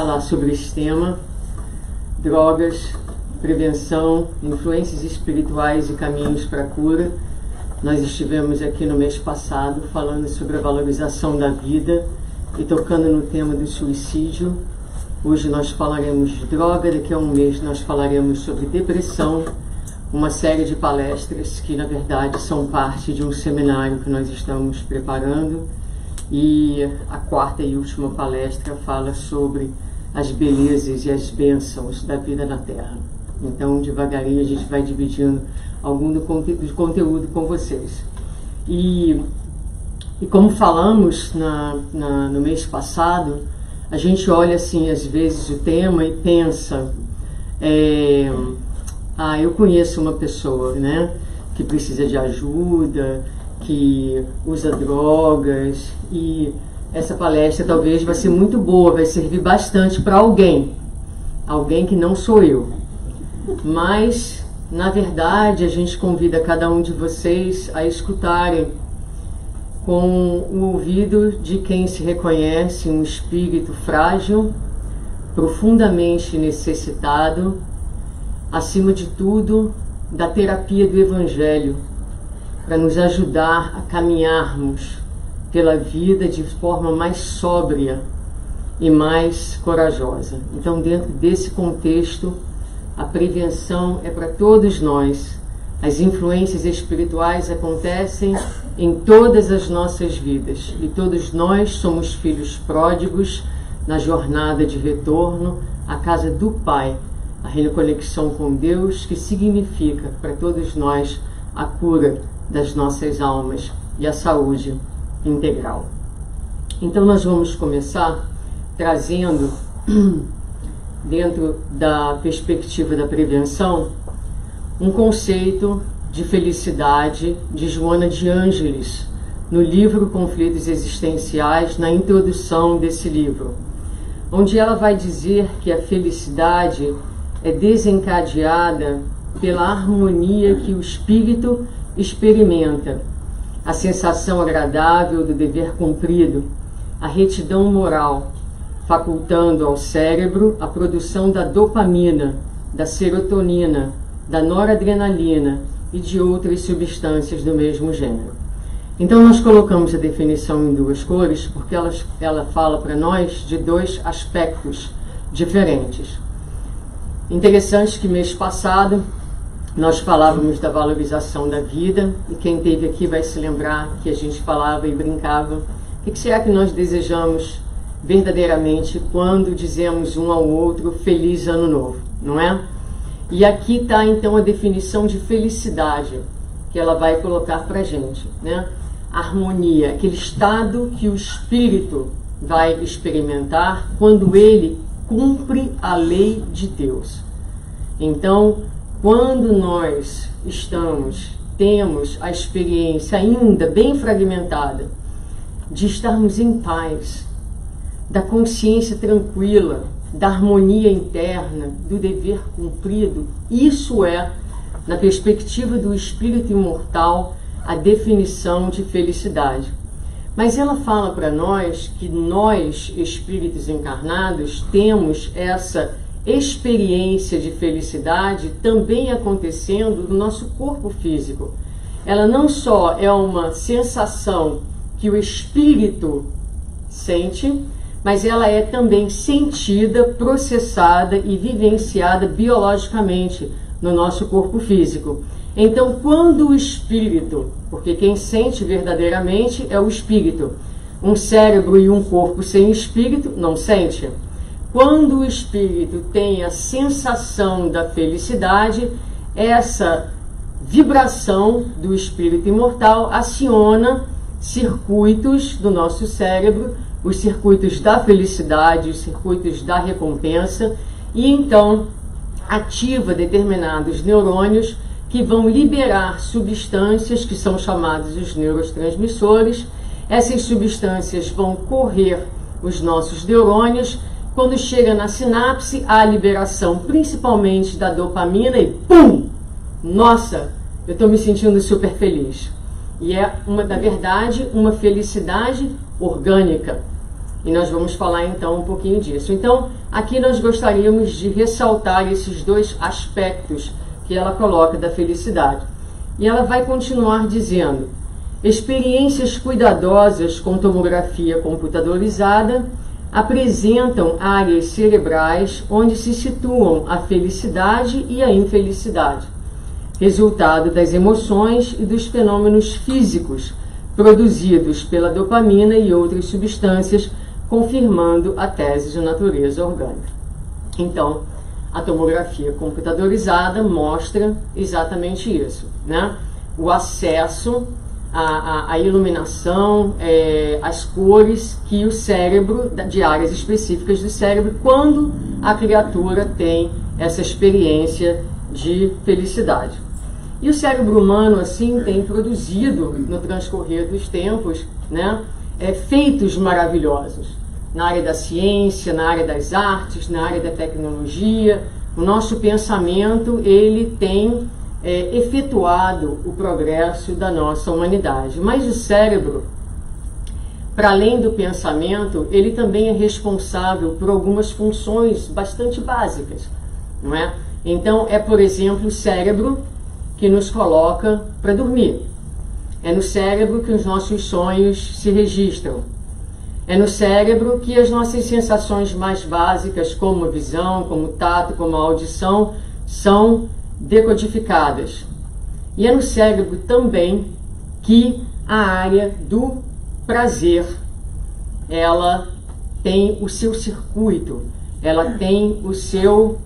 falar sobre esse tema: drogas, prevenção, influências espirituais e caminhos para a cura. Nós estivemos aqui no mês passado falando sobre a valorização da vida e tocando no tema do suicídio. Hoje nós falaremos de droga, daqui a um mês nós falaremos sobre depressão, uma série de palestras que na verdade são parte de um seminário que nós estamos preparando, e a quarta e última palestra fala sobre as belezas e as bênçãos da vida na Terra. Então, devagarinho, a gente vai dividindo algum do conteúdo com vocês. E como falamos no mês passado, a gente olha assim, às vezes, o tema e pensa, eu conheço uma pessoa, né, que precisa de ajuda, que usa drogas, e essa palestra talvez vai ser muito boa, vai servir bastante para alguém que não sou eu. Mas, na verdade, a gente convida cada um de vocês a escutarem com o ouvido de quem se reconhece um espírito frágil, profundamente necessitado, acima de tudo, da terapia do Evangelho, para nos ajudar a caminharmos pela vida de forma mais sóbria e mais corajosa. Então, dentro desse contexto, a prevenção é para todos nós. As influências espirituais acontecem em todas as nossas vidas e todos nós somos filhos pródigos na jornada de retorno à casa do Pai, a reconexão com Deus, que significa para todos nós a cura das nossas almas e a saúde integral. Então nós vamos começar trazendo, dentro da perspectiva da prevenção, um conceito de felicidade de Joana de Ângeles, no livro Conflitos Existenciais, na introdução desse livro, onde ela vai dizer que a felicidade é desencadeada pela harmonia que o espírito experimenta, a sensação agradável do dever cumprido, a retidão moral, facultando ao cérebro a produção da dopamina, da serotonina, da noradrenalina e de outras substâncias do mesmo gênero. Então nós colocamos a definição em duas cores porque ela fala para nós de dois aspectos diferentes. Interessante que mês passado nós falávamos da valorização da vida, e quem esteve aqui vai se lembrar que a gente falava e brincava: o que será que nós desejamos verdadeiramente quando dizemos um ao outro feliz ano novo, não é? E aqui está então a definição de felicidade que ela vai colocar para a gente, né? Harmonia, aquele estado que o espírito vai experimentar quando ele cumpre a lei de Deus. Então, quando nós temos a experiência ainda bem fragmentada de estarmos em paz, da consciência tranquila, da harmonia interna, do dever cumprido, isso é, na perspectiva do espírito imortal, a definição de felicidade. Mas ela fala para nós que nós, espíritos encarnados, temos essa experiência de felicidade também acontecendo no nosso corpo físico. Ela não só é uma sensação que o espírito sente, mas ela é também sentida, processada e vivenciada biologicamente no nosso corpo físico. Então, quando o espírito, porque quem sente verdadeiramente é o espírito, um cérebro e um corpo sem espírito não sente. Quando o espírito tem a sensação da felicidade, essa vibração do espírito imortal aciona circuitos do nosso cérebro, os circuitos da felicidade, os circuitos da recompensa, e então ativa determinados neurônios que vão liberar substâncias que são chamadas os neurotransmissores. Essas substâncias vão correr os nossos neurônios. Quando chega na sinapse, há a liberação principalmente da dopamina e pum! Nossa, eu estou me sentindo super feliz. E é, na verdade, uma felicidade orgânica. E nós vamos falar então um pouquinho disso. Então, aqui nós gostaríamos de ressaltar esses dois aspectos que ela coloca da felicidade. E ela vai continuar dizendo: experiências cuidadosas com tomografia computadorizada apresentam áreas cerebrais onde se situam a felicidade e a infelicidade, resultado das emoções e dos fenômenos físicos produzidos pela dopamina e outras substâncias, confirmando a tese de natureza orgânica. Então, a tomografia computadorizada mostra exatamente isso, né? O acesso à iluminação, as cores que o cérebro, de áreas específicas do cérebro, quando a criatura tem essa experiência de felicidade. E o cérebro humano, assim, tem produzido, no transcorrer dos tempos, né, feitos maravilhosos. Na área da ciência, na área das artes, na área da tecnologia. O nosso pensamento, ele tem efetuado o progresso da nossa humanidade. Mas o cérebro, para além do pensamento, ele também é responsável por algumas funções bastante básicas, não é? Então, por exemplo, o cérebro que nos coloca para dormir. É no cérebro que os nossos sonhos se registram. É no cérebro que as nossas sensações mais básicas, como a visão, como o tato, como a audição, são decodificadas. E é no cérebro também que a área do prazer, ela tem o seu circuito, ela tem o seu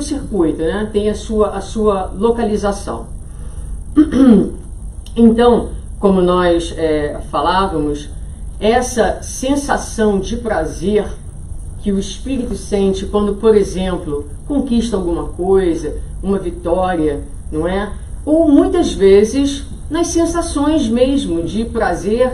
circuito, né? Tem a sua localização. Então, como nós falávamos, essa sensação de prazer que o espírito sente quando, por exemplo, conquista alguma coisa, uma vitória, não é? Ou muitas vezes nas sensações mesmo de prazer,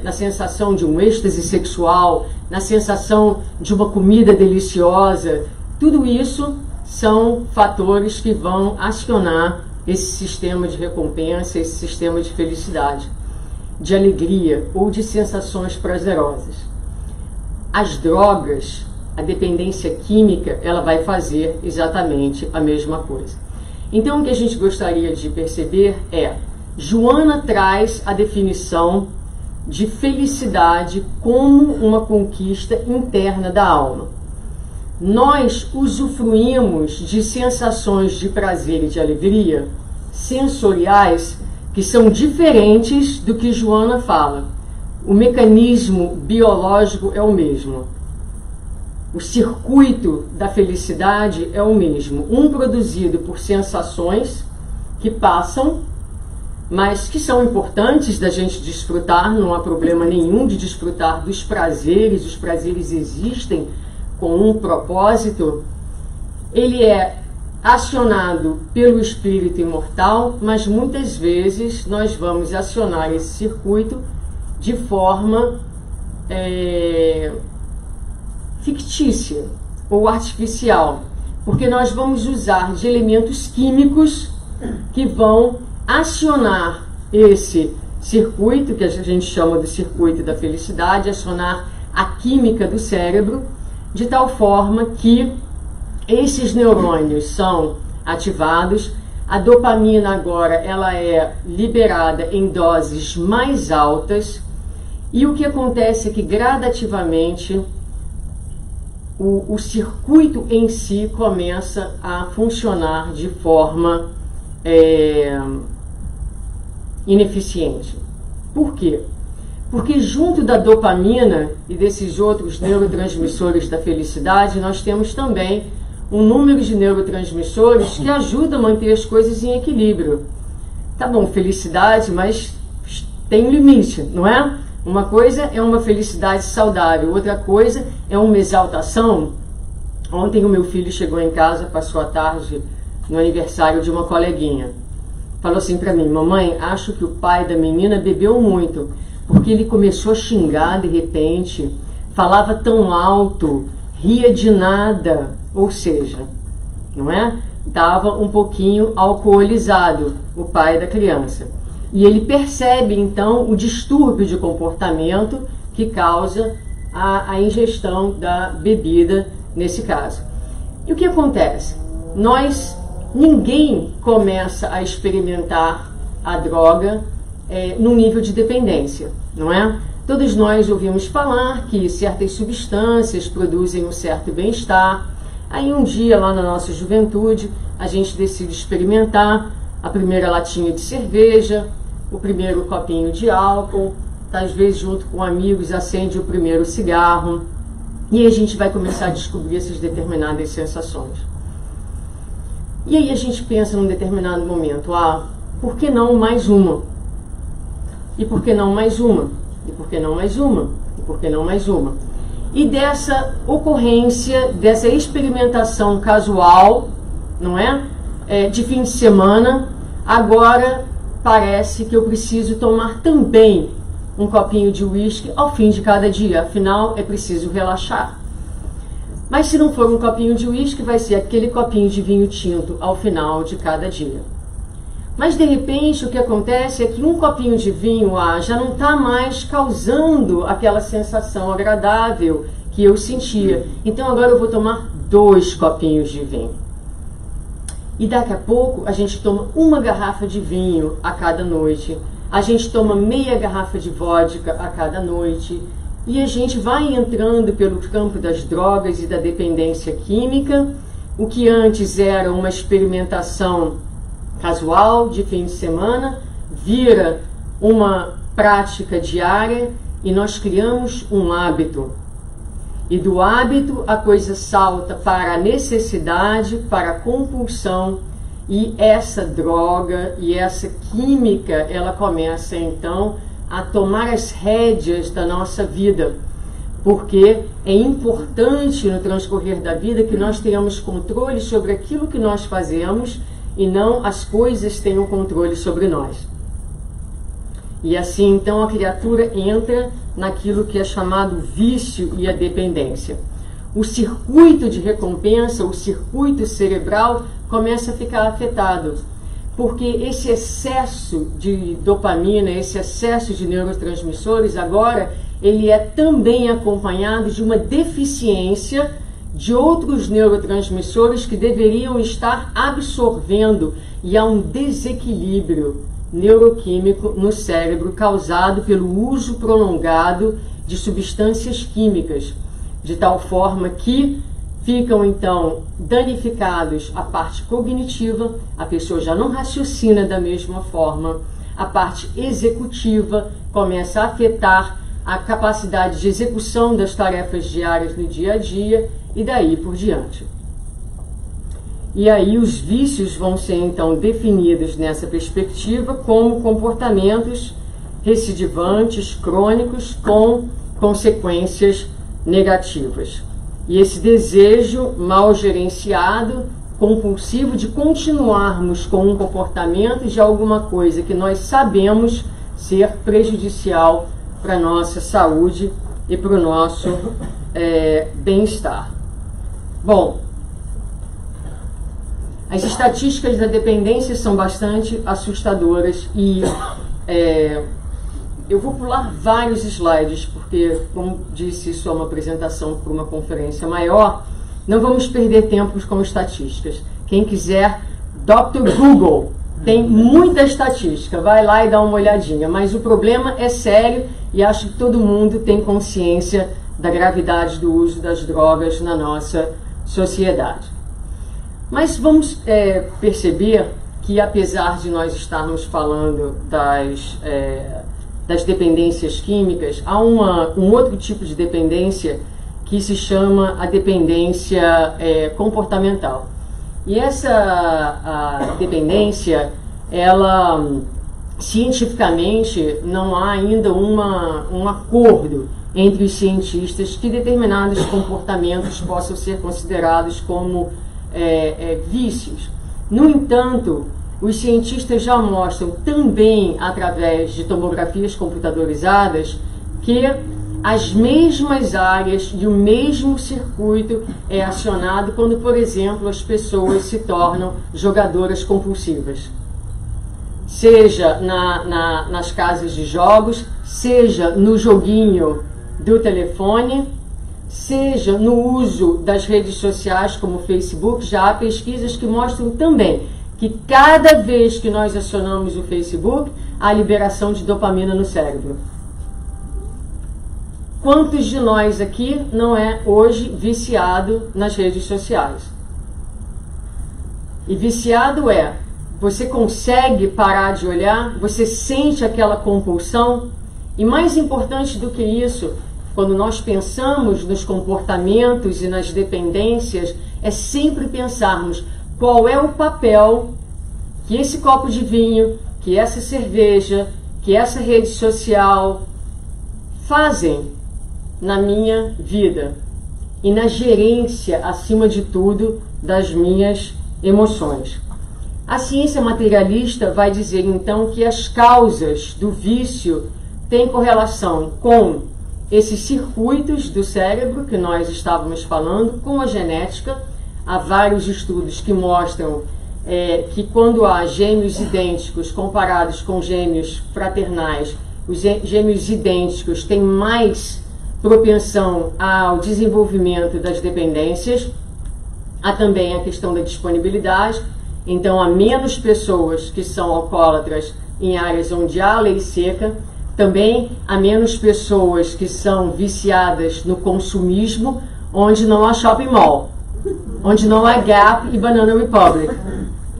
na sensação de um êxtase sexual, na sensação de uma comida deliciosa. Tudo isso são fatores que vão acionar esse sistema de recompensa, esse sistema de felicidade, de alegria ou de sensações prazerosas. As drogas, a dependência química, ela vai fazer exatamente a mesma coisa. Então, o que a gente gostaria de perceber Joana traz a definição de felicidade como uma conquista interna da alma. Nós usufruímos de sensações de prazer e de alegria sensoriais que são diferentes do que Joana fala. O mecanismo biológico é o mesmo. O circuito da felicidade é o mesmo. Um produzido por sensações que passam, mas que são importantes da gente desfrutar, não há problema nenhum de desfrutar dos prazeres, os prazeres existem com um propósito. Ele é acionado pelo espírito imortal, mas muitas vezes nós vamos acionar esse circuito de forma fictícia ou artificial, porque nós vamos usar de elementos químicos que vão acionar esse circuito, que a gente chama de circuito da felicidade, acionar a química do cérebro, de tal forma que esses neurônios são ativados. A dopamina agora ela é liberada em doses mais altas, e o que acontece é que gradativamente o circuito em si começa a funcionar de forma ineficiente. Por quê? Porque junto da dopamina e desses outros neurotransmissores da felicidade, nós temos também um número de neurotransmissores que ajuda a manter as coisas em equilíbrio. Tá bom, felicidade, mas tem um limite, não é? Uma coisa é uma felicidade saudável, outra coisa é uma exaltação. Ontem o meu filho chegou em casa, passou a tarde no aniversário de uma coleguinha. Falou assim para mim: mamãe, acho que o pai da menina bebeu muito, porque ele começou a xingar de repente, falava tão alto, ria de nada, ou seja, não é? Estava um pouquinho alcoolizado, o pai da criança. E ele percebe, então, o distúrbio de comportamento que causa a ingestão da bebida, nesse caso. E o que acontece? Ninguém começa a experimentar a droga num nível de dependência, não é? Todos nós ouvimos falar que certas substâncias produzem um certo bem-estar. Aí um dia, lá na nossa juventude, a gente decide experimentar a primeira latinha de cerveja, o primeiro copinho de álcool, às vezes junto com amigos acende o primeiro cigarro, e aí a gente vai começar a descobrir essas determinadas sensações. E aí a gente pensa num determinado momento, por que não mais uma? E por que não mais uma? E por que não mais uma? E por que não mais uma? E dessa ocorrência, dessa experimentação casual, não é? De fim de semana, agora parece que eu preciso tomar também um copinho de uísque ao fim de cada dia, afinal é preciso relaxar. Mas se não for um copinho de uísque, vai ser aquele copinho de vinho tinto ao final de cada dia. Mas de repente o que acontece é que um copinho de vinho já não está mais causando aquela sensação agradável que eu sentia. Então agora eu vou tomar 2 copinhos de vinho. E daqui a pouco a gente toma uma garrafa de vinho a cada noite, a gente toma meia garrafa de vodka a cada noite, e a gente vai entrando pelo campo das drogas e da dependência química. O que antes era uma experimentação casual de fim de semana vira uma prática diária e nós criamos um hábito. E do hábito a coisa salta para a necessidade, para a compulsão, e essa droga e essa química, ela começa então a tomar as rédeas da nossa vida, porque é importante no transcorrer da vida que nós tenhamos controle sobre aquilo que nós fazemos e não as coisas tenham controle sobre nós. E assim então a criatura entra naquilo que é chamado vício e a dependência. O circuito de recompensa, o circuito cerebral começa a ficar afetado, porque esse excesso de dopamina, esse excesso de neurotransmissores agora, ele é também acompanhado de uma deficiência de outros neurotransmissores que deveriam estar absorvendo, e há um desequilíbrio neuroquímico no cérebro causado pelo uso prolongado de substâncias químicas, de tal forma que ficam então danificados a parte cognitiva, a pessoa já não raciocina da mesma forma, a parte executiva começa a afetar a capacidade de execução das tarefas diárias no dia a dia e daí por diante. E aí os vícios vão ser então definidos nessa perspectiva como comportamentos recidivantes, crônicos, com consequências negativas. E esse desejo mal gerenciado, compulsivo, de continuarmos com um comportamento de alguma coisa que nós sabemos ser prejudicial para a nossa saúde e para o nosso bem-estar. Bom, as estatísticas da dependência são bastante assustadoras e eu vou pular vários slides, porque, como disse, isso é uma apresentação para uma conferência maior, não vamos perder tempo com estatísticas. Quem quiser, Dr. Google, tem muita estatística, vai lá e dá uma olhadinha, mas o problema é sério e acho que todo mundo tem consciência da gravidade do uso das drogas na nossa sociedade. Mas vamos perceber que, apesar de nós estarmos falando das dependências químicas, há um outro tipo de dependência que se chama a dependência comportamental. E essa dependência, ela cientificamente não há ainda um acordo entre os cientistas que determinados comportamentos possam ser considerados como vícios. No entanto, os cientistas já mostram também, através de tomografias computadorizadas, que as mesmas áreas e o mesmo circuito é acionado quando, por exemplo, as pessoas se tornam jogadoras compulsivas. seja nas casas de jogos, seja no joguinho do telefone, seja no uso das redes sociais como o Facebook. Já há pesquisas que mostram também que cada vez que nós acionamos o Facebook, há liberação de dopamina no cérebro. Quantos de nós aqui não é hoje viciado nas redes sociais? E viciado é, você consegue parar de olhar, você sente aquela compulsão, e mais importante do que isso, quando nós pensamos nos comportamentos e nas dependências, é sempre pensarmos qual é o papel que esse copo de vinho, que essa cerveja, que essa rede social fazem na minha vida e na gerência, acima de tudo, das minhas emoções. A ciência materialista vai dizer então que as causas do vício têm correlação com esses circuitos do cérebro que nós estávamos falando, com a genética. Há vários estudos que mostram que quando há gêmeos idênticos comparados com gêmeos fraternais, os gêmeos idênticos têm mais propensão ao desenvolvimento das dependências. Há também a questão da disponibilidade. Então, há menos pessoas que são alcoólatras em áreas onde há lei seca. Também há menos pessoas que são viciadas no consumismo, onde não há shopping mall, onde não há Gap e Banana Republic.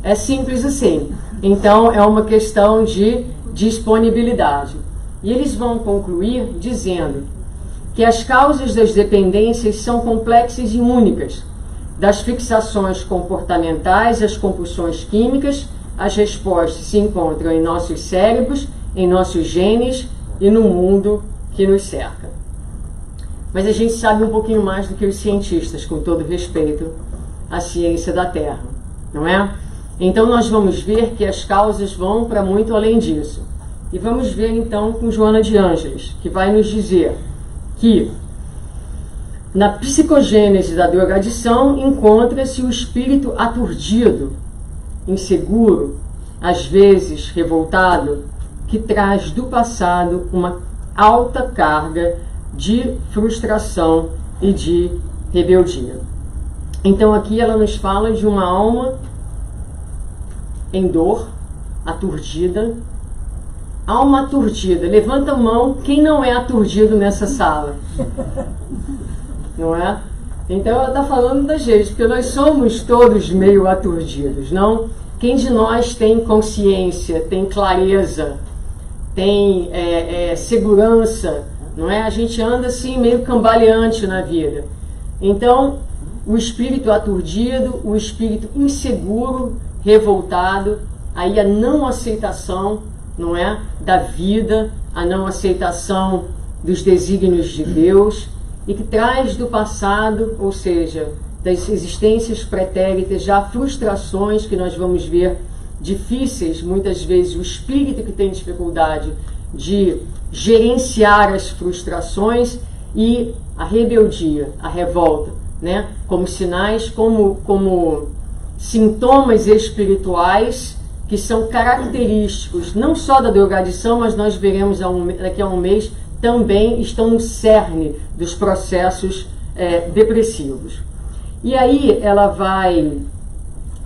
É simples assim. Então, é uma questão de disponibilidade. E eles vão concluir dizendo que as causas das dependências são complexas e únicas. Das fixações comportamentais às compulsões químicas, as respostas se encontram em nossos cérebros, em nossos genes e no mundo que nos cerca. Mas a gente sabe um pouquinho mais do que os cientistas, com todo respeito à ciência da Terra, não é? Então nós vamos ver que as causas vão para muito além disso. E vamos ver então com Joana de Ângeles, que vai nos dizer que na psicogênese da drogadição encontra-se o espírito aturdido, inseguro, às vezes revoltado, que traz do passado uma alta carga de frustração e de rebeldia. Então aqui ela nos fala de uma alma em dor, aturdida. Alma aturdida. Levanta a mão quem não é aturdido nessa sala. Não é? Então ela está falando da gente, porque nós somos todos meio aturdidos, não? Quem de nós tem consciência, tem clareza, tem segurança, não é? A gente anda assim meio cambaleante na vida. Então, o espírito aturdido, o espírito inseguro, revoltado, aí a não aceitação, não é, da vida, a não aceitação dos desígnios de Deus, e que traz do passado, ou seja, das existências pretéritas, já frustrações que nós vamos ver difíceis, muitas vezes o espírito que tem dificuldade de gerenciar as frustrações, e a rebeldia, a revolta, né, como sinais, como sintomas espirituais que são característicos não só da drogadição, mas nós veremos daqui a um mês, também estão no cerne dos processos depressivos. E aí ela vai,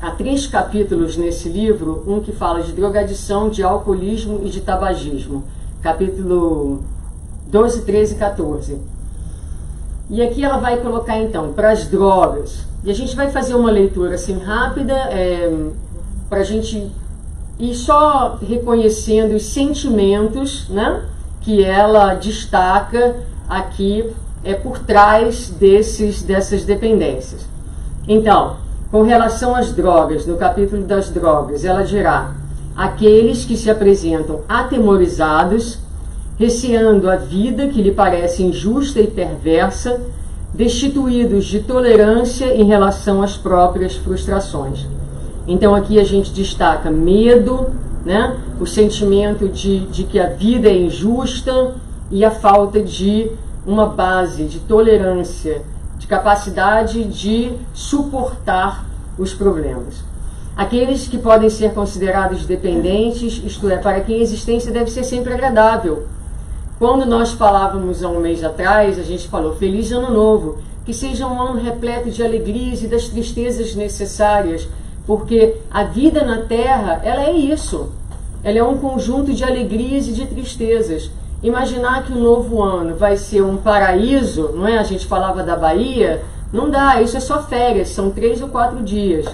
há 3 capítulos nesse livro, um que fala de drogadição, de alcoolismo e de tabagismo, capítulo 12, 13 e 14. E aqui ela vai colocar então, para as drogas, e a gente vai fazer uma leitura assim rápida, para a gente ir só reconhecendo os sentimentos, né, que ela destaca aqui por trás dessas dependências. Então, com relação às drogas, no capítulo das drogas, ela dirá: aqueles que se apresentam atemorizados, receando a vida que lhe parece injusta e perversa, destituídos de tolerância em relação às próprias frustrações. Então aqui a gente destaca medo, né? O sentimento de que a vida é injusta e a falta de uma base de tolerância, de capacidade de suportar os problemas. Aqueles que podem ser considerados dependentes, isto é, para quem a existência deve ser sempre agradável. Quando nós falávamos há um mês atrás, a gente falou Feliz Ano Novo, que seja um ano repleto de alegrias e das tristezas necessárias, porque a vida na Terra, ela é isso. Ela é um conjunto de alegrias e de tristezas. Imaginar que o novo ano vai ser um paraíso, não é? A gente falava da Bahia, não dá, isso é só férias, são 3 ou 4 dias.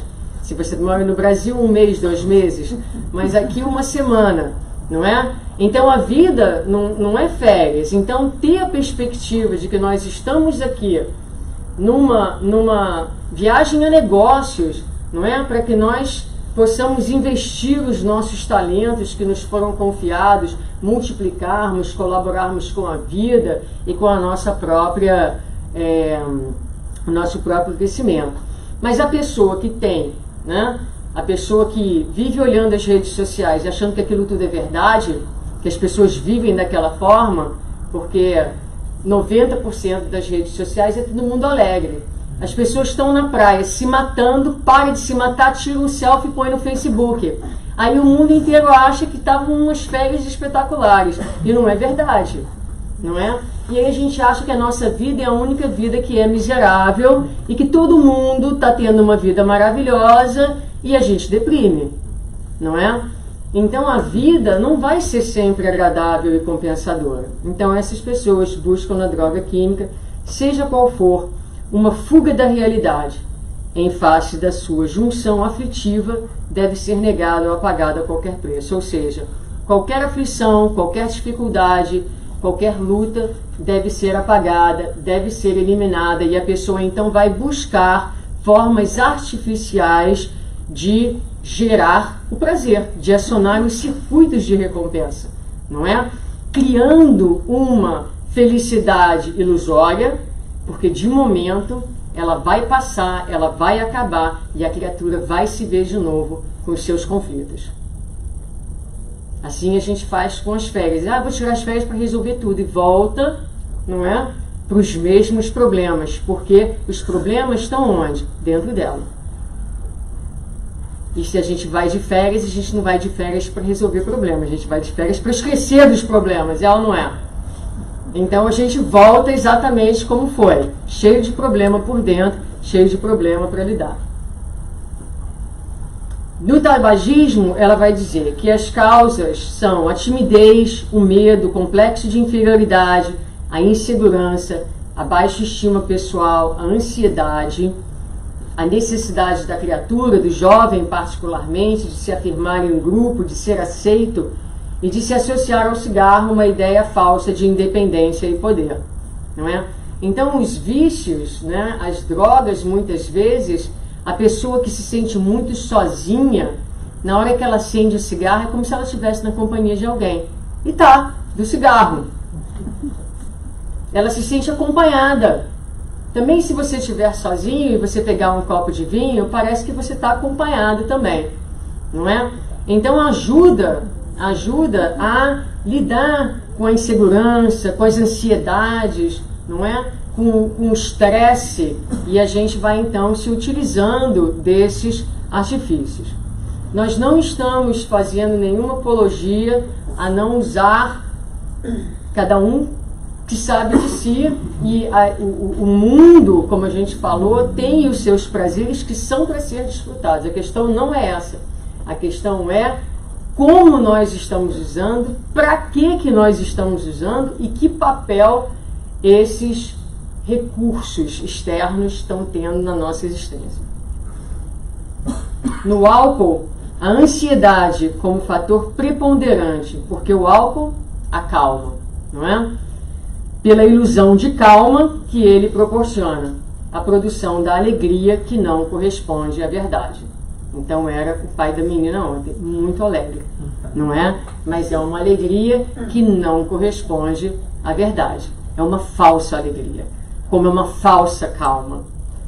Se você mora no Brasil, 1 mês, 2 meses, mas aqui 1 semana, não é? Então a vida não é férias. Então ter a perspectiva de que nós estamos aqui numa viagem a negócios, não é? Para que nós possamos investir os nossos talentos que nos foram confiados, multiplicarmos, colaborarmos com a vida e com a nossa própria, o nosso próprio crescimento. Mas a pessoa que tem, né? A pessoa que vive olhando as redes sociais e achando que aquilo tudo é verdade, que as pessoas vivem daquela forma, porque 90% das redes sociais é todo mundo alegre. As pessoas estão na praia se matando, para de se matar, tira um selfie e põe no Facebook. Aí o mundo inteiro acha que estavam umas férias espetaculares. E não é verdade, não é? E aí a gente acha que a nossa vida é a única vida que é miserável e que todo mundo está tendo uma vida maravilhosa e a gente deprime, não é? Então a vida não vai ser sempre agradável e compensadora. Então essas pessoas buscam na droga química, seja qual for, uma fuga da realidade. Em face da sua junção aflitiva, deve ser negada ou apagada a qualquer preço. Ou seja, qualquer aflição, qualquer dificuldade, qualquer luta deve ser apagada, deve ser eliminada, e a pessoa então vai buscar formas artificiais de gerar o prazer, de acionar os circuitos de recompensa, não é? Criando uma felicidade ilusória, porque de momento ela vai passar, ela vai acabar e a criatura vai se ver de novo com os seus conflitos. Assim a gente faz com as férias. Vou tirar as férias para resolver tudo e volta, não é? Para os mesmos problemas, porque os problemas estão onde? Dentro dela. E se a gente vai de férias, a gente não vai de férias para resolver problemas, a gente vai de férias para esquecer dos problemas, ela não é? Então a gente volta exatamente como foi, cheio de problema por dentro, cheio de problema para lidar. No tabagismo, ela vai dizer que as causas são a timidez, o medo, o complexo de inferioridade, a insegurança, a baixa estima pessoal, a ansiedade, a necessidade da criatura, do jovem particularmente, de se afirmar em um grupo, de ser aceito e de se associar ao cigarro uma ideia falsa de independência e poder, não é? Então os vícios, né, as drogas, muitas vezes, a pessoa que se sente muito sozinha, na hora que ela acende o cigarro, é como se ela estivesse na companhia de alguém. E tá, do cigarro. Ela se sente acompanhada. Também se você estiver sozinho e você pegar um copo de vinho, parece que você está acompanhado também, não é? Então ajuda a lidar com a insegurança, com as ansiedades, não é? Com o estresse, e a gente vai então se utilizando desses artifícios. Nós não estamos fazendo nenhuma apologia a não usar, cada um que sabe de si, e o mundo, como a gente falou, tem os seus prazeres que são para ser desfrutados. A questão não é essa. A questão é como nós estamos usando, para que nós estamos usando e que papel esses recursos externos estão tendo na nossa existência. No álcool, a ansiedade como fator preponderante, porque o álcool acalma, não é? Pela ilusão de calma que ele proporciona, a produção da alegria que não corresponde à verdade. Então era o pai da menina ontem, muito alegre, não é? Mas é uma alegria que não corresponde à verdade. É uma falsa alegria, como é uma falsa calma,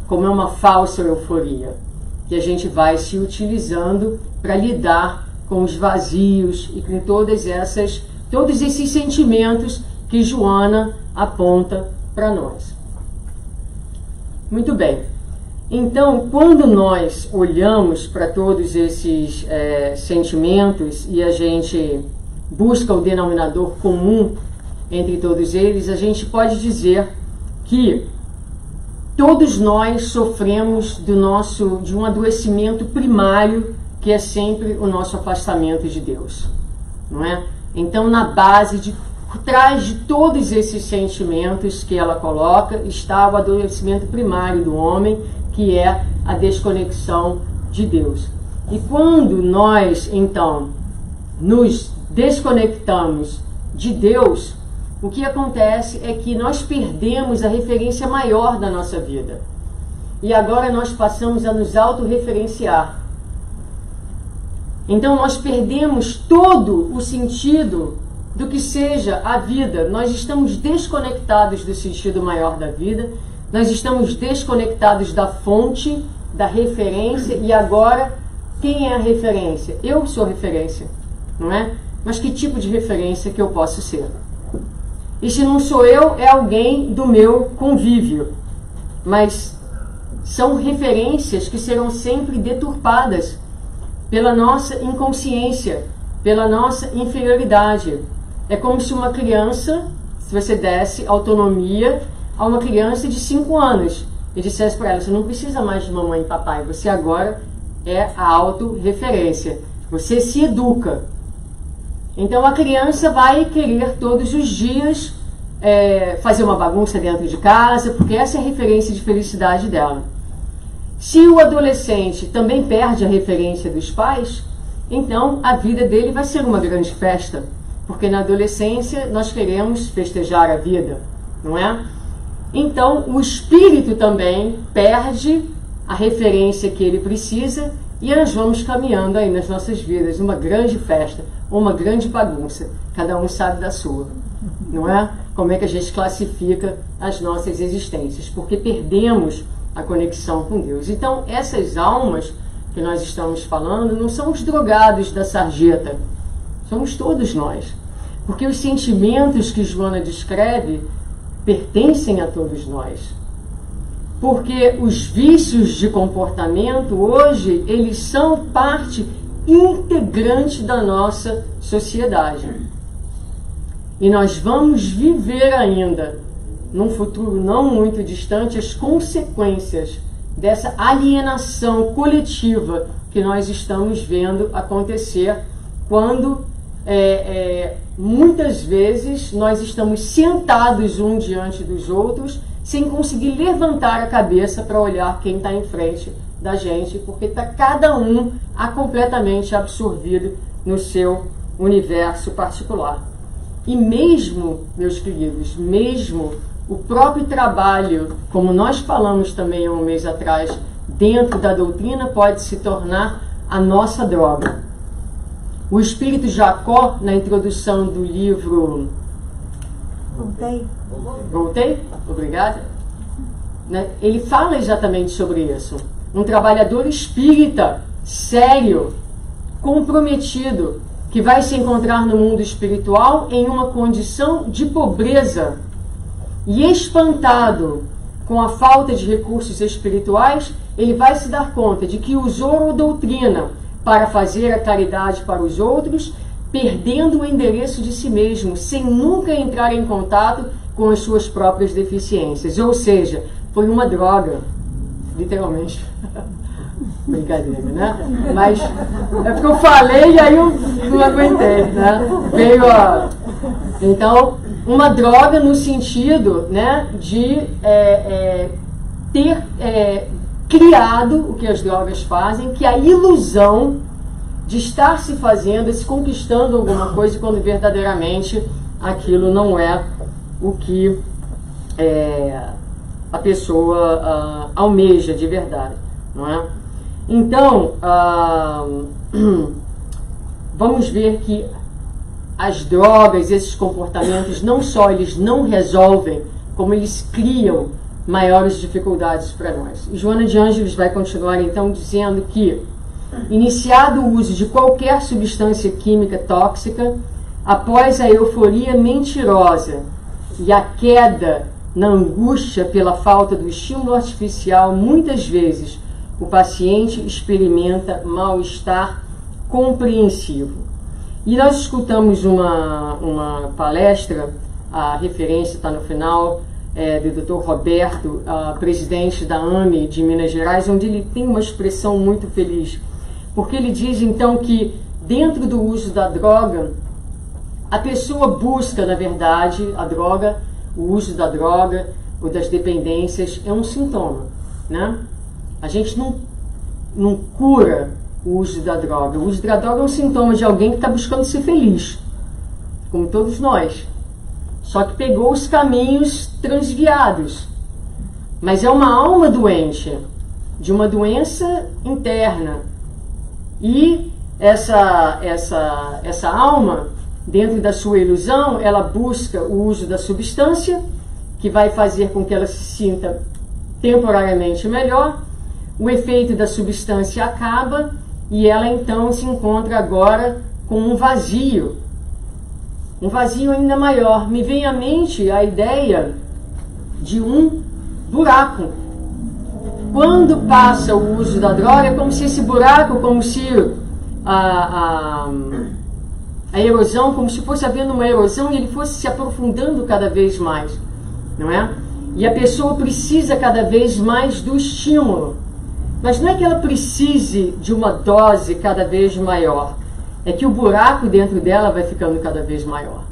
como é uma falsa euforia, que a gente vai se utilizando para lidar com os vazios e com todos esses sentimentos que Joana aponta para nós. Muito bem. Então, quando nós olhamos para todos esses sentimentos e a gente busca o denominador comum entre todos eles, a gente pode dizer que todos nós sofremos de um adoecimento primário, que é sempre o nosso afastamento de Deus, não é? Então, na base por trás de todos esses sentimentos que ela coloca, está o adoecimento primário do homem, que é a desconexão de Deus. E quando nós, então, nos desconectamos de Deus, o que acontece é que nós perdemos a referência maior da nossa vida. E agora nós passamos a nos autorreferenciar. Então nós perdemos todo o sentido do que seja a vida. Nós estamos desconectados do sentido maior da vida, nós estamos desconectados da fonte, da referência, e agora, quem é a referência? Eu sou referência, não é? Mas que tipo de referência que eu posso ser? E se não sou eu, é alguém do meu convívio. Mas são referências que serão sempre deturpadas pela nossa inconsciência, pela nossa inferioridade. É como se uma criança, se você desse autonomia a uma criança de 5 anos e dissesse para ela: você não precisa mais de mamãe e papai, você agora é a autorreferência, você se educa. Então a criança vai querer todos os dias fazer uma bagunça dentro de casa, porque essa é a referência de felicidade dela. Se o adolescente também perde a referência dos pais, então a vida dele vai ser uma grande festa, porque na adolescência nós queremos festejar a vida, não é? Então o espírito também perde a referência que ele precisa, e nós vamos caminhando aí nas nossas vidas uma grande festa, uma grande bagunça, cada um sabe da sua, não é? Como é que a gente classifica as nossas existências, porque perdemos a conexão com Deus. Então essas almas que nós estamos falando não são os drogados da sarjeta, somos todos nós, porque os sentimentos que Joana descreve pertencem a todos nós. Porque os vícios de comportamento hoje, eles são parte integrante da nossa sociedade. E nós vamos viver ainda, num futuro não muito distante, as consequências dessa alienação coletiva que nós estamos vendo acontecer quando muitas vezes nós estamos sentados um diante dos outros sem conseguir levantar a cabeça para olhar quem está em frente da gente, porque está cada um completamente absorvido no seu universo particular. E mesmo, meus queridos, mesmo o próprio trabalho, como nós falamos também há um mês atrás, dentro da doutrina, pode se tornar a nossa droga. O espírito Jacó, na introdução do livro... Voltei? Obrigada. Ele fala exatamente sobre isso. Um trabalhador espírita, sério, comprometido, que vai se encontrar no mundo espiritual em uma condição de pobreza e espantado com a falta de recursos espirituais, ele vai se dar conta de que usou a doutrina para fazer a caridade para os outros, perdendo o endereço de si mesmo, sem nunca entrar em contato com as suas próprias deficiências. Ou seja, foi uma droga, literalmente. Brincadeira, né? Mas é porque eu falei e aí eu não aguentei, né? Veio a... Então, uma droga no sentido, né, de ter criado o que as drogas fazem, que é a ilusão de estar se fazendo, se conquistando alguma coisa, quando verdadeiramente aquilo não é o que a pessoa almeja de verdade, não é? Então, vamos ver que as drogas, esses comportamentos, não só eles não resolvem, como eles criam maiores dificuldades para nós. E Joana de Ângeles vai continuar então dizendo que, iniciado o uso de qualquer substância química tóxica, após a euforia mentirosa e a queda na angústia pela falta do estímulo artificial, muitas vezes o paciente experimenta mal-estar compreensivo. E nós escutamos uma palestra, a referência está no final, do Dr. Roberto, presidente da AME de Minas Gerais, onde ele tem uma expressão muito feliz, porque ele diz então que dentro do uso da droga, a pessoa busca, na verdade, a droga, o uso da droga ou das dependências é um sintoma, né? A gente não cura o uso da droga. O uso da droga é um sintoma de alguém que está buscando ser feliz, como todos nós. Só que pegou os caminhos transviados. Mas é uma alma doente, de uma doença interna. E essa alma, dentro da sua ilusão, ela busca o uso da substância, que vai fazer com que ela se sinta temporariamente melhor. O efeito da substância acaba e ela então se encontra agora com um vazio ainda maior. Me vem à mente a ideia de um buraco. Quando passa o uso da droga, é como se esse buraco, como se a erosão, como se fosse havendo uma erosão e ele fosse se aprofundando cada vez mais, não é? E a pessoa precisa cada vez mais do estímulo. Mas não é que ela precise de uma dose cada vez maior, é que o buraco dentro dela vai ficando cada vez maior.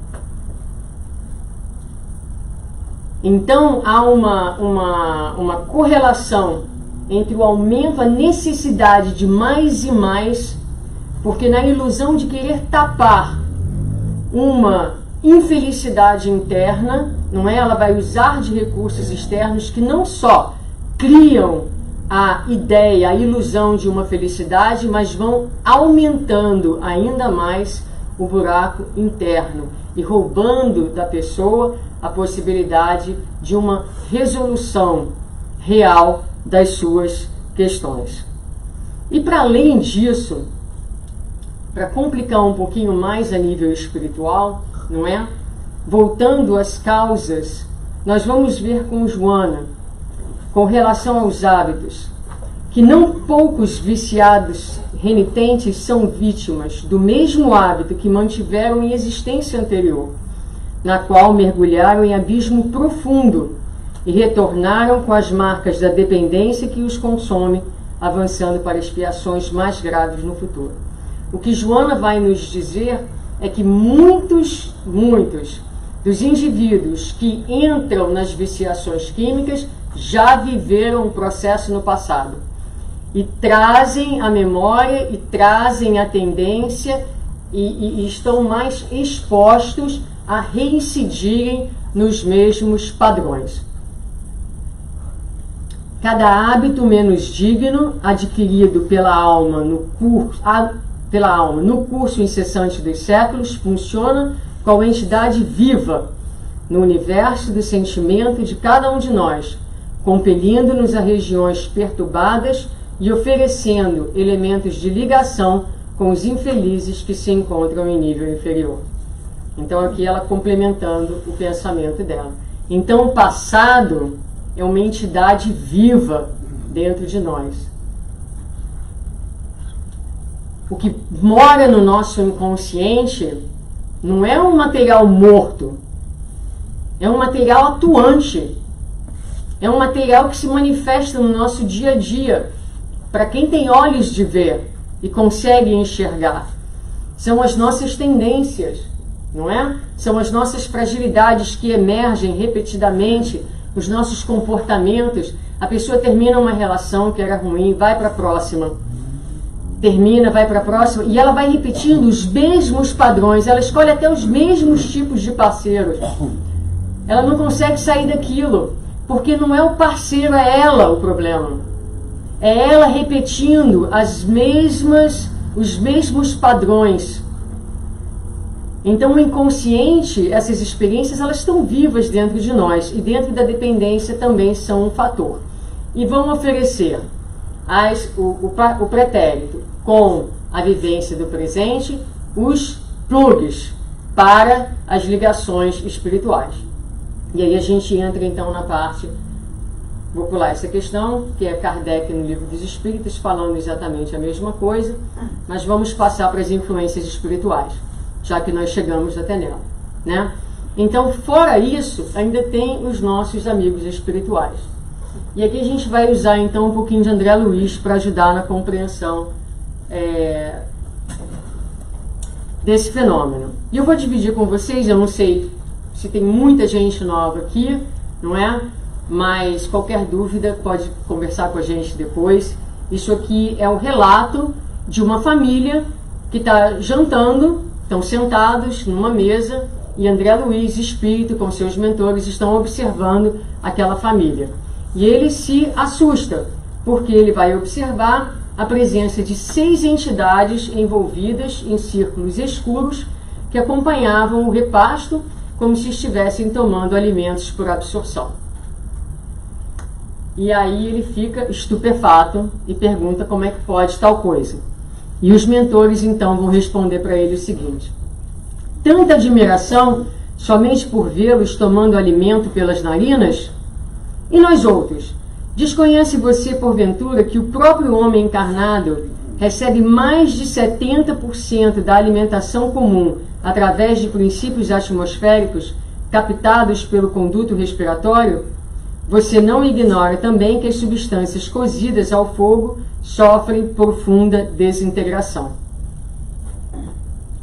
Então há uma correlação entre o aumento, a necessidade de mais e mais, porque na ilusão de querer tapar uma infelicidade interna, não é? Ela vai usar de recursos externos que não só criam a ideia, a ilusão de uma felicidade, mas vão aumentando ainda mais o buraco interno e roubando da pessoa a possibilidade de uma resolução real das suas questões. E para além disso, para complicar um pouquinho mais a nível espiritual, não é? Voltando às causas, nós vamos ver com Joana, com relação aos hábitos, que não poucos viciados renitentes são vítimas do mesmo hábito que mantiveram em existência anterior, na qual mergulharam em abismo profundo e retornaram com as marcas da dependência que os consome, avançando para expiações mais graves no futuro. O que Joana vai nos dizer é que muitos dos indivíduos que entram nas viciações químicas já viveram um processo no passado e trazem a memória e trazem a tendência e estão mais expostos a reincidirem nos mesmos padrões. Cada hábito menos digno adquirido pela alma no curso incessante dos séculos funciona qual entidade viva no universo do sentimento de cada um de nós, compelindo-nos a regiões perturbadas e oferecendo elementos de ligação com os infelizes que se encontram em nível inferior. Então aqui ela complementando o pensamento dela. Então o passado é uma entidade viva dentro de nós. O que mora no nosso inconsciente não é um material morto, é um material atuante. É um material que se manifesta no nosso dia a dia, para quem tem olhos de ver e consegue enxergar. São as nossas tendências, não é? São as nossas fragilidades que emergem repetidamente, os nossos comportamentos. A pessoa termina uma relação que era ruim, vai para a próxima. Termina, vai para a próxima, e ela vai repetindo os mesmos padrões, ela escolhe até os mesmos tipos de parceiros. Ela não consegue sair daquilo. Porque não é o parceiro, é ela o problema. É ela repetindo os mesmos padrões. Então o inconsciente, essas experiências, elas estão vivas dentro de nós. E dentro da dependência também são um fator. E vão oferecer o pretérito com a vivência do presente, os plugs para as ligações espirituais. E aí a gente entra então na parte, vou pular essa questão, que é Kardec no Livro dos Espíritos falando exatamente a mesma coisa, mas vamos passar para as influências espirituais, já que nós chegamos até nela, né? Então, fora isso, ainda tem os nossos amigos espirituais. E aqui a gente vai usar então um pouquinho de André Luiz para ajudar na compreensão desse fenômeno. E eu vou dividir com vocês, eu não sei se tem muita gente nova aqui, não é? Mas qualquer dúvida pode conversar com a gente depois. Isso aqui é o relato de uma família que está jantando, estão sentados numa mesa e André Luiz, espírito, com seus mentores, estão observando aquela família. E ele se assusta, porque ele vai observar a presença de 6 entidades envolvidas em círculos escuros que acompanhavam o repasto como se estivessem tomando alimentos por absorção. E aí ele fica estupefato e pergunta como é que pode tal coisa. E os mentores então vão responder para ele o seguinte: tanta admiração somente por vê-los tomando alimento pelas narinas? E nós outros? Desconhece você, porventura, que o próprio homem encarnado recebe mais de 70% da alimentação comum através de princípios atmosféricos captados pelo conduto respiratório? Você não ignora também que as substâncias cozidas ao fogo sofrem profunda desintegração.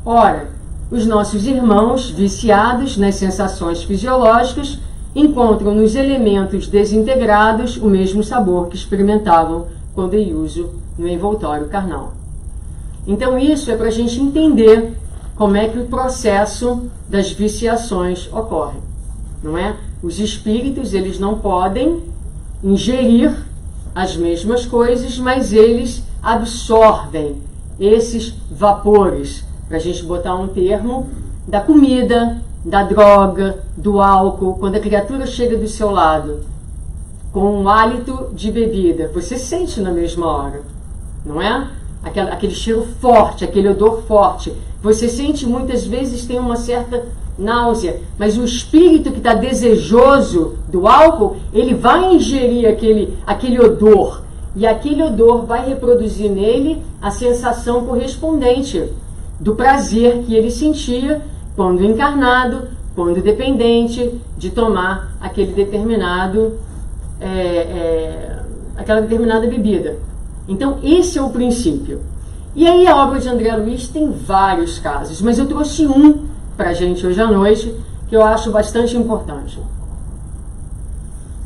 Ora, os nossos irmãos, viciados nas sensações fisiológicas, encontram nos elementos desintegrados o mesmo sabor que experimentavam quando em uso no envoltório carnal. Então isso é para a gente entender como é que o processo das viciações ocorre, não é? Os espíritos, eles não podem ingerir as mesmas coisas, mas eles absorvem esses vapores, para a gente botar um termo, da comida, da droga, do álcool. Quando a criatura chega do seu lado com um hálito de bebida, você sente na mesma hora, não é? Aquele cheiro forte, aquele odor forte. Você sente, muitas vezes tem uma certa náusea, mas o espírito que está desejoso do álcool, ele vai ingerir aquele odor, e aquele odor vai reproduzir nele a sensação correspondente do prazer que ele sentia quando encarnado, quando dependente de tomar aquela determinada bebida. Então esse é o princípio. E aí a obra de André Luiz tem vários casos, mas eu trouxe um para a gente hoje à noite que eu acho bastante importante.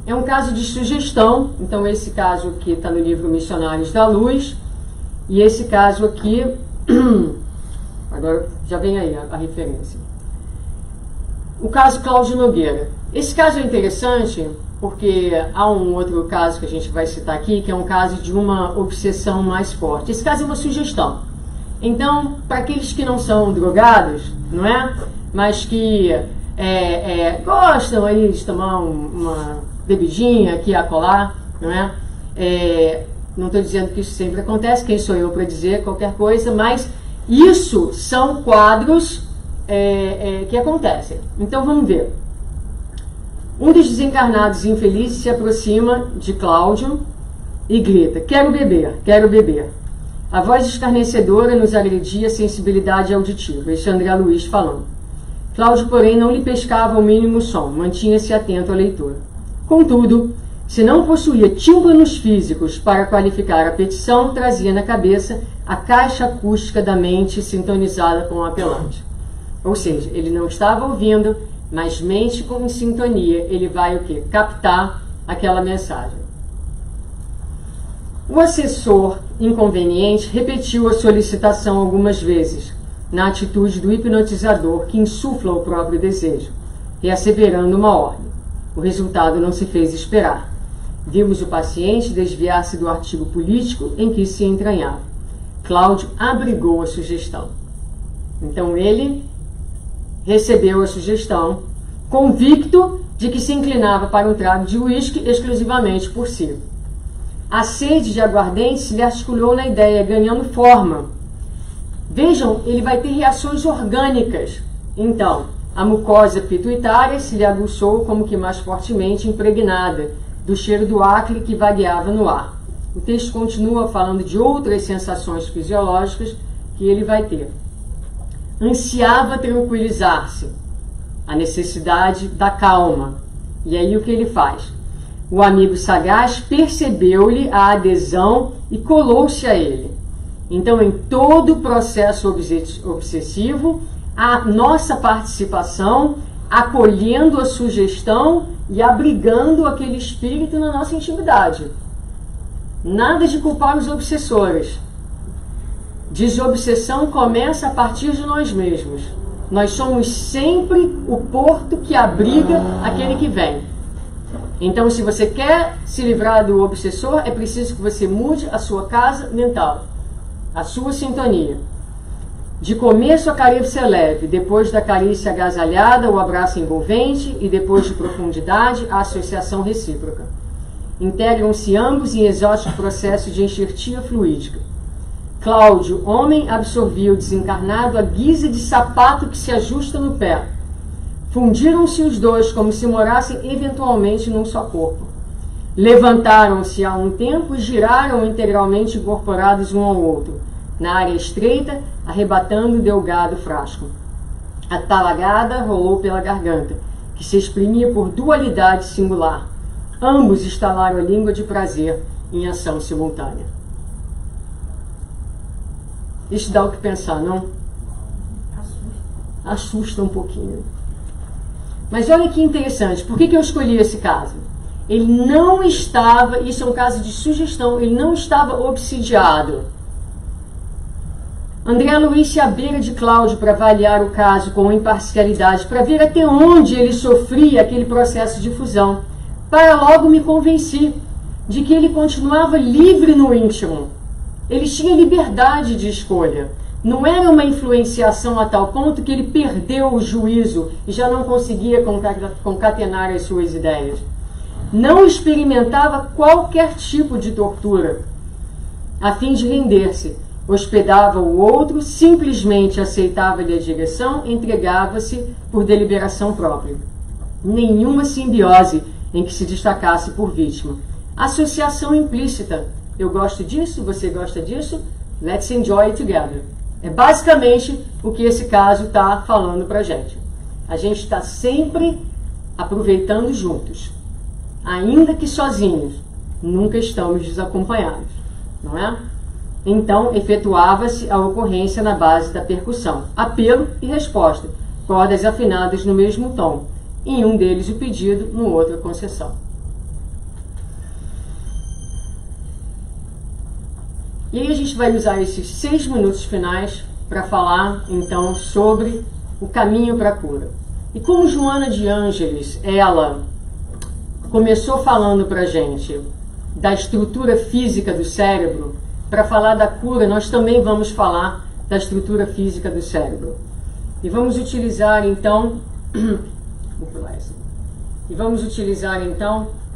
É um caso de sugestão. Então esse caso aqui está no livro Missionários da Luz, e esse caso aqui agora já vem aí a referência. O caso Cláudio Nogueira. Esse caso é interessante porque há um outro caso que a gente vai citar aqui, que é um caso de uma obsessão mais forte. Esse caso é uma sugestão. Então, para aqueles que não são drogados, não é? Mas que gostam aí de tomar uma bebidinha aqui e acolá, não é? Não estou dizendo que isso sempre acontece, quem sou eu para dizer qualquer coisa, mas isso são quadros que acontecem. Então vamos ver. Um dos desencarnados infelizes se aproxima de Cláudio e grita: quero beber, quero beber. A voz escarnecedora nos agredia a sensibilidade auditiva. Este é André Luiz falando. Cláudio, porém, não lhe pescava o mínimo som, mantinha-se atento à leitura. Contudo, se não possuía tímpanos físicos para qualificar a petição, trazia na cabeça a caixa acústica da mente sintonizada com o apelante. Ou seja, ele não estava ouvindo, mas mente com sintonia, ele vai o quê? Captar aquela mensagem. O assessor inconveniente repetiu a solicitação algumas vezes, na atitude do hipnotizador que insufla o próprio desejo, reasseverando uma ordem. O resultado não se fez esperar. Vimos o paciente desviar-se do artigo político em que se entranhava. Cláudio abrigou a sugestão. Então ele recebeu a sugestão, convicto de que se inclinava para um trago de uísque exclusivamente por si. A sede de aguardente se lhe articulou na ideia, ganhando forma. Vejam, ele vai ter reações orgânicas. Então, A mucosa pituitária se lhe aguçou como que mais fortemente impregnada do cheiro do acre que vagueava no ar. O texto continua falando de outras sensações fisiológicas que ele vai ter. Ansiava tranquilizar-se, a necessidade da calma. E aí o que ele faz? O amigo sagaz percebeu-lhe a adesão e colou-se a ele. Então, em todo o processo obsessivo, a nossa participação, acolhendo a sugestão e abrigando aquele espírito na nossa intimidade. Nada de culpar os obsessores. Desobsessão começa a partir de nós mesmos. Nós somos sempre o porto que abriga aquele que vem. Então, se você quer se livrar do obsessor, é preciso que você mude a sua casa mental, a sua sintonia. De começo a carícia leve, depois da carícia agasalhada, o abraço envolvente e depois de profundidade, a associação recíproca. Integram-se ambos em exótico processo de enxertia fluídica. Cláudio, homem, absorvia o desencarnado à guisa de sapato que se ajusta no pé. Fundiram-se os dois como se morassem eventualmente num só corpo. Levantaram-se a um tempo e giraram integralmente incorporados um ao outro, na área estreita, arrebatando o delgado frasco. A talagada rolou pela garganta, que se exprimia por dualidade singular. Ambos estalaram a língua de prazer em ação simultânea. Isso dá o que pensar, não? Assusta um pouquinho. Mas olha que interessante, por que eu escolhi esse caso? Ele não estava, isso é um caso de sugestão, ele não estava obsidiado. André Luiz se à beira de Cláudio para avaliar o caso com imparcialidade, para ver até onde ele sofria aquele processo de fusão. Para logo me convenci de que ele continuava livre no íntimo. Ele tinha liberdade de escolha. Não era uma influenciação a tal ponto que ele perdeu o juízo e já não conseguia concatenar as suas ideias. Não experimentava qualquer tipo de tortura a fim de render-se. Hospedava o outro, simplesmente aceitava-lhe a direção, entregava-se por deliberação própria. Nenhuma simbiose em que se destacasse por vítima. Associação implícita. Eu gosto disso, você gosta disso, let's enjoy it together. É basicamente o que esse caso está falando para a gente. A gente está sempre aproveitando juntos. Ainda que sozinhos, nunca estamos desacompanhados, não é? Então, efetuava-se a ocorrência na base da percussão. Apelo e resposta, cordas afinadas no mesmo tom. Em um deles o pedido, no outro a concessão. E aí a gente vai usar esses 6 minutos finais para falar, então, sobre o caminho para a cura. E como Joana de Ângeles, ela começou falando para a gente da estrutura física do cérebro, para falar da cura, nós também vamos falar da estrutura física do cérebro. E vamos utilizar, então,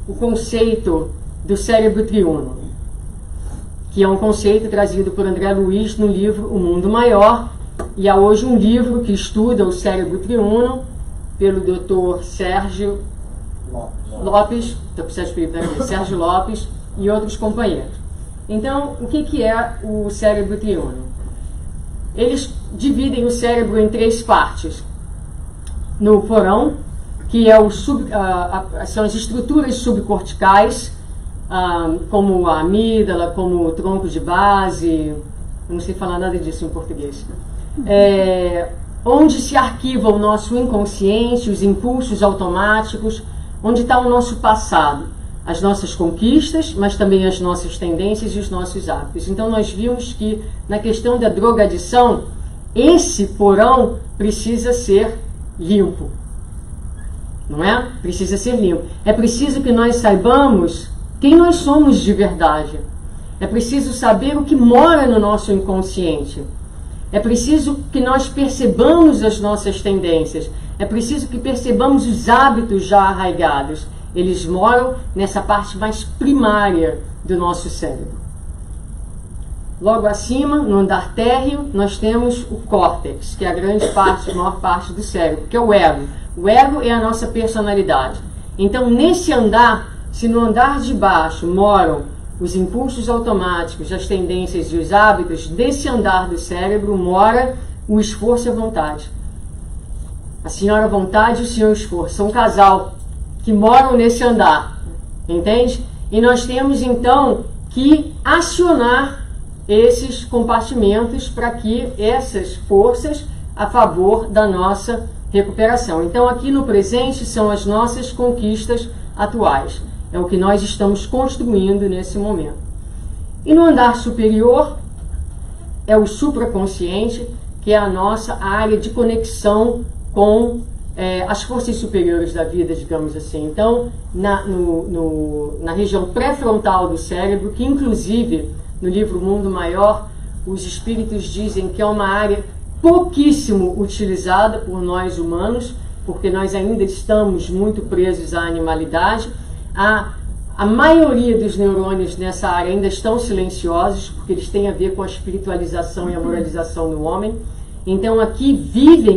o conceito do cérebro triuno, que é um conceito trazido por André Luiz no livro O Mundo Maior, e há hoje um livro que estuda o cérebro triuno pelo Dr. Sérgio Lopes, Sérgio Lopes e outros companheiros. Então, o que é o cérebro triuno? Eles dividem o cérebro em 3 partes. No porão, que é são as estruturas subcorticais, como a amígdala, como o tronco de base, eu não sei falar nada disso em português, onde se arquiva o nosso inconsciente, os impulsos automáticos, onde está o nosso passado, as nossas conquistas, mas também as nossas tendências e os nossos hábitos. Então nós vimos que na questão da drogadição, esse porão precisa ser limpo, não é? Precisa ser limpo. É preciso que nós saibamos quem nós somos de verdade. É preciso saber o que mora no nosso inconsciente. É preciso que nós percebamos as nossas tendências. É preciso que percebamos os hábitos já arraigados. Eles moram nessa parte mais primária do nosso cérebro. Logo acima, no andar térreo, nós temos o córtex, que é a grande parte, a maior parte do cérebro, que é o ego. O ego é a nossa personalidade. Então, nesse andar, se no andar de baixo moram os impulsos automáticos, as tendências e os hábitos, desse andar do cérebro mora o esforço e a vontade. A senhora vontade e o senhor esforço. São um casal que moram nesse andar. Entende? E nós temos, então, que acionar esses compartimentos para que essas forças a favor da nossa recuperação. Então, aqui no presente são as nossas conquistas atuais. É o que nós estamos construindo nesse momento. E no andar superior é o supraconsciente, que é a nossa área de conexão com as forças superiores da vida, digamos assim. Então, na região pré-frontal do cérebro, que inclusive no livro Mundo Maior, os espíritos dizem que é uma área pouquíssimo utilizada por nós humanos, porque nós ainda estamos muito presos à animalidade. A maioria dos neurônios nessa área ainda estão silenciosos, porque eles têm a ver com a espiritualização e a moralização do homem. Então aqui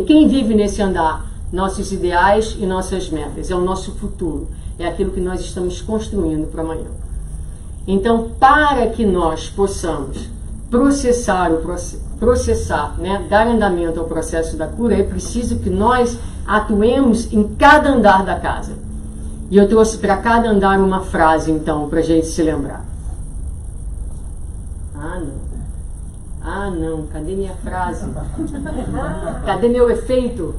quem vive nesse andar? Nossos ideais e nossas metas. É o nosso futuro. É aquilo que nós estamos construindo para amanhã. Então, para que nós possamos processar, né, dar andamento ao processo da cura, é preciso que nós atuemos em cada andar da casa. E eu trouxe para cada andar uma frase, então, para a gente se lembrar. Ah, não. Cadê minha frase? Cadê meu efeito?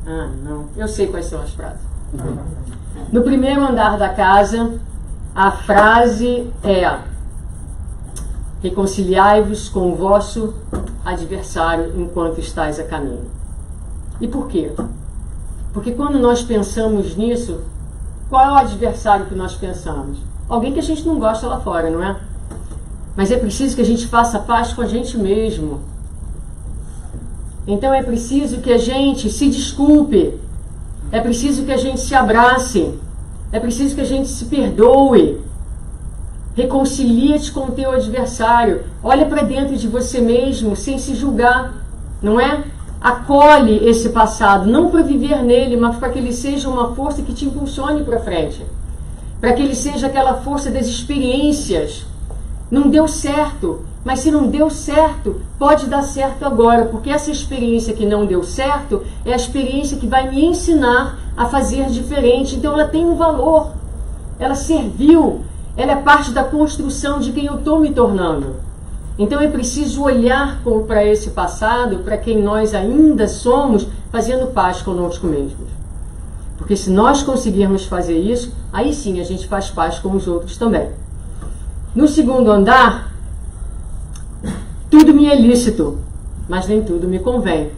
Ah, não. Eu sei quais são as frases. No primeiro andar da casa, a frase é: reconciliai-vos com o vosso adversário enquanto estáis a caminho. E por quê? Porque quando nós pensamos nisso, qual é o adversário que nós pensamos? Alguém que a gente não gosta lá fora, não é? Mas é preciso que a gente faça paz com a gente mesmo. Então é preciso que a gente se desculpe. É preciso que a gente se abrace. É preciso que a gente se perdoe. Reconcilia-te com o teu adversário. Olha para dentro de você mesmo sem se julgar, não é? Acolhe esse passado, não para viver nele, mas para que ele seja uma força que te impulsione para frente. Para que ele seja aquela força das experiências. Não deu certo, mas se não deu certo, pode dar certo agora, porque essa experiência que não deu certo é a experiência que vai me ensinar a fazer diferente. Então ela tem um valor, ela serviu, ela é parte da construção de quem eu estou me tornando. Então é preciso olhar para esse passado, para quem nós ainda somos, fazendo paz conosco mesmos. Porque se nós conseguirmos fazer isso, aí sim a gente faz paz com os outros também. No segundo andar, tudo me é lícito, mas nem tudo me convém.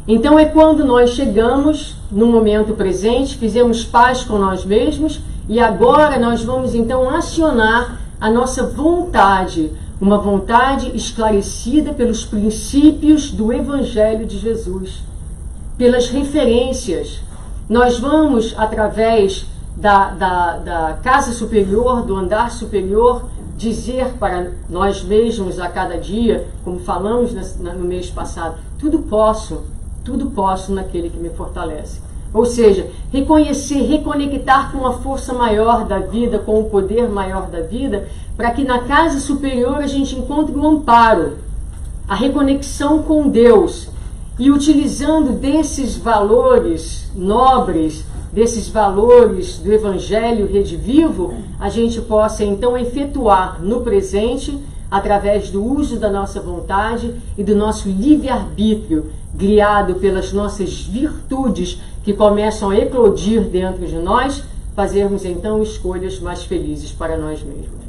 Então é quando nós chegamos no momento presente, fizemos paz com nós mesmos e agora nós vamos então acionar a nossa vontade, uma vontade esclarecida pelos princípios do Evangelho de Jesus, pelas referências. Nós vamos, através da casa superior, do andar superior, dizer para nós mesmos a cada dia, como falamos no mês passado, tudo posso naquele que me fortalece. Ou seja, reconhecer, reconectar com a força maior da vida, com o poder maior da vida, para que na casa superior a gente encontre o amparo, a reconexão com Deus, e utilizando desses valores nobres, desses valores do Evangelho redivivo, a gente possa então efetuar no presente, através do uso da nossa vontade e do nosso livre-arbítrio, guiado pelas nossas virtudes que começam a eclodir dentro de nós, fazermos então escolhas mais felizes para nós mesmos.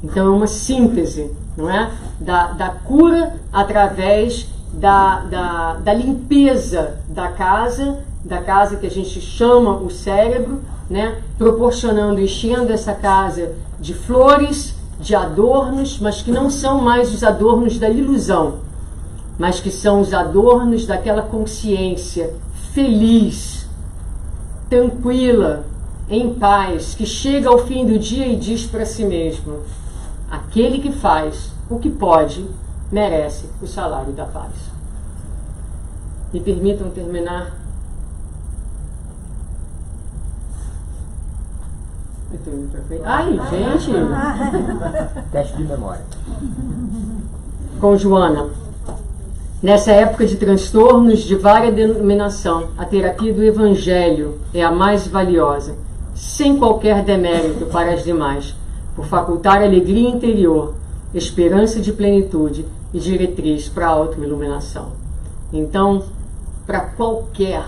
Então é uma síntese, não é? Da cura através da limpeza da casa que a gente chama o cérebro, né? Proporcionando, enchendo essa casa de flores, de adornos, mas que não são mais os adornos da ilusão, mas que são os adornos daquela consciência feliz, tranquila, em paz, que chega ao fim do dia e diz para si mesmo: aquele que faz o que pode, merece o salário da paz. Me permitam terminar. Eu tô indo pra frente. Ai, gente! Teste de memória. Com Joana. Nessa época de transtornos de vária denominação, a terapia do Evangelho é a mais valiosa, sem qualquer demérito para as demais, por facultar alegria interior, esperança de plenitude e diretriz para a autoiluminação. Então, para qualquer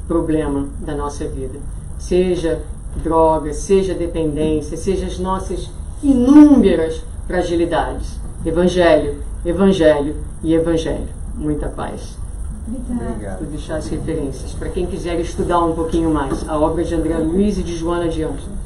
problema da nossa vida, seja droga, seja dependência, seja as nossas inúmeras fragilidades, Evangelho, Evangelho e Evangelho. Muita paz. Obrigado. Vou deixar as referências para quem quiser estudar um pouquinho mais a obra de André Luiz e de Joana de Ângeles.